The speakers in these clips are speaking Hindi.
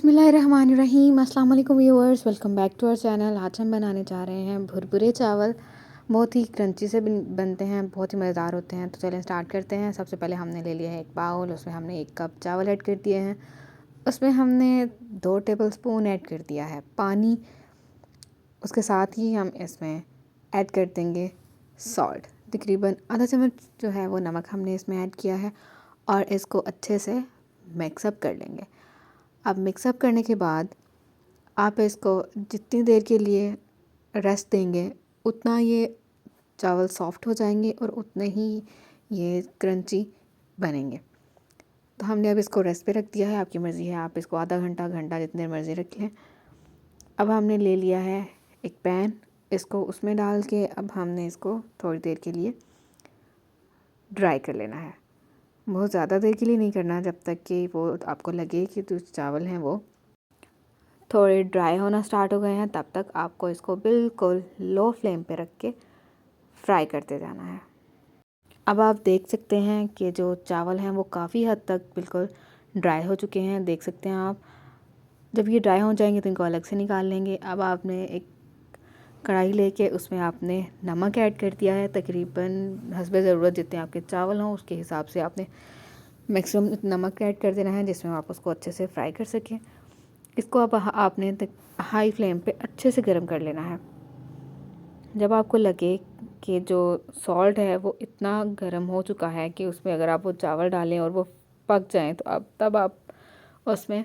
बिस्मिल्लाहिर्रहमानिर्रहीम। अस्सलाम वालेकुम viewers, welcome back to our channel. आज हम बनाने जा रहे हैं भुरभुरे चावल। बहुत ही क्रंची से बनते हैं, बहुत ही मज़ेदार होते हैं। तो चलें स्टार्ट करते हैं। सबसे पहले हमने ले लिया है एक बाउल, उसमें हमने 1 कप चावल ऐड कर दिए हैं। उसमें हमने 2 टेबलस्पून ऐड कर दिया है पानी। उसके साथ ही हम इसमें ऐड कर देंगे सॉल्ट, तकरीबन आधा चम्मच जो है वो नमक हमने इसमें ऐड किया है और इसको अच्छे से मिक्सअप कर लेंगे। अब मिक्सअप करने के बाद आप इसको जितनी देर के लिए रेस्ट देंगे उतना ये चावल सॉफ़्ट हो जाएंगे और उतने ही ये क्रंची बनेंगे। तो हमने अब इसको रेस्ट पे रख दिया है। आपकी मर्ज़ी है, आप इसको आधा घंटा घंटा जितनी देर मर्ज़ी रख लें। अब हमने ले लिया है एक पैन, इसको उसमें डाल के अब हमने इसको थोड़ी देर के लिए ड्राई कर लेना है। बहुत ज़्यादा देर के लिए नहीं करना, जब तक कि वो आपको लगे कि जो चावल हैं वो थोड़े ड्राई होना स्टार्ट हो गए हैं, तब तक आपको इसको बिल्कुल लो फ्लेम पे रख के फ्राई करते जाना है। अब आप देख सकते हैं कि जो चावल हैं वो काफ़ी हद तक बिल्कुल ड्राई हो चुके हैं। देख सकते हैं आप, जब ये ड्राई हो जाएंगे तो इनको अलग से निकाल लेंगे। अब आपने एक कढ़ाई लेके उसमें आपने नमक ऐड कर दिया है, तकरीबन हस्बे ज़रूरत जितने आपके चावल हों उसके हिसाब से आपने मैक्सिमम नमक ऐड कर देना है, जिसमें आप उसको अच्छे से फ्राई कर सकें। इसको अब आपने हाई फ्लेम पे अच्छे से गर्म कर लेना है। जब आपको लगे कि जो सॉल्ट है वो इतना गर्म हो चुका है कि उसमें अगर आप वो चावल डालें और वो पक जाएं, तो अब तब आप उसमें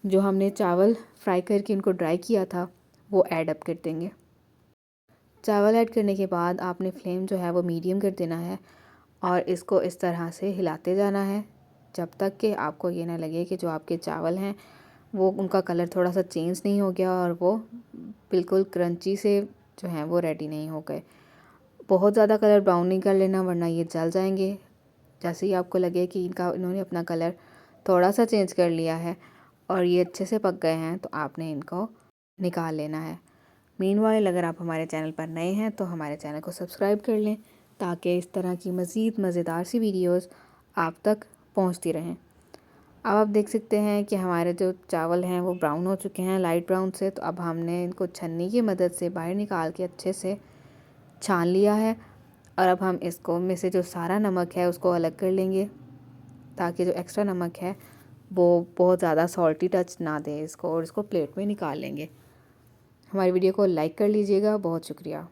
जो हमने चावल फ्राई करके इनको ड्राई किया था वो ऐड अप कर देंगे। चावल ऐड करने के बाद आपने फ्लेम जो है वो मीडियम कर देना है और इसको इस तरह से हिलाते जाना है जब तक कि आपको ये ना लगे कि जो आपके चावल हैं वो उनका कलर थोड़ा सा चेंज नहीं हो गया और वो बिल्कुल क्रंची से जो हैं वो रेडी नहीं हो गए। बहुत ज़्यादा कलर ब्राउन नहीं कर लेना, वरना ये जल जाएंगे। जैसे ही आपको लगे कि इन्होंने अपना कलर थोड़ा सा चेंज कर लिया है और ये अच्छे से पक गए हैं, तो आपने इनको निकाल लेना है। मीनवाइल अगर आप हमारे चैनल पर नए हैं तो हमारे चैनल को सब्सक्राइब कर लें, ताकि इस तरह की मज़ीद मज़ेदार सी वीडियोज़ आप तक पहुँचती रहें। अब आप देख सकते हैं कि हमारे जो चावल हैं वो ब्राउन हो चुके हैं, लाइट ब्राउन से। तो अब हमने इनको छन्नी की मदद से बाहर निकाल के अच्छे से छान लिया है और अब हम इसको में से जो सारा नमक है उसको अलग कर लेंगे, ताकि जो एक्स्ट्रा नमक है वो बहुत ज़्यादा सॉल्टी टच ना दे इसको, और इसको प्लेट में निकाल लेंगे। हमारी वीडियो को लाइक कर लीजिएगा। बहुत शुक्रिया।